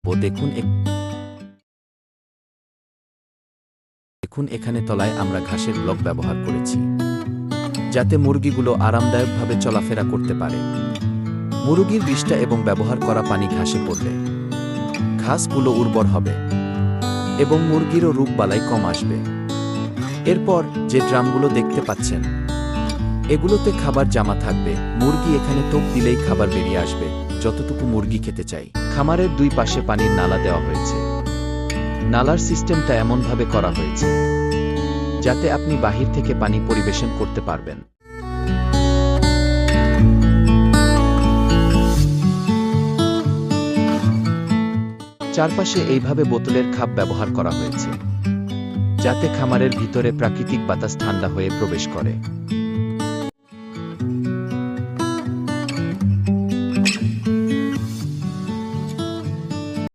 দেখুন দেখুন এখানে তলায় আমরা ঘাসের ব্লক ব্যবহার করেছি, যাতে মুরগিগুলো আরামদায়কভাবে চলাফেরা করতে পারে। মুরগির বিষ্ঠা এবং ব্যবহার করা পানি ঘাসে পড়লে ঘাসগুলো উর্বর হবে এবং মুরগিরও রোগবালাই কম আসবে। এরপর যে ড্রামগুলো দেখতে পাচ্ছেন, এগুলোতে খাবার জামা থাকবে। মুরগি এখানে টোপ দিলেই খাবার বেরিয়ে আসবে যতটুকু মুরগি খেতে চাই। খামারের দুই পাশে পানির নালা দেওয়া হয়েছে। নালার সিস্টেমটা এমনভাবে করা হয়েছে যাতে আপনি বাহির থেকে পানি পরিবেশন করতে পারবেন। চারপাশে এইভাবে বোতলের খাপ ব্যবহার করা হয়েছে যাতে খামারের ভিতরে প্রাকৃতিক বাতাস ঠান্ডা হয়ে প্রবেশ করে।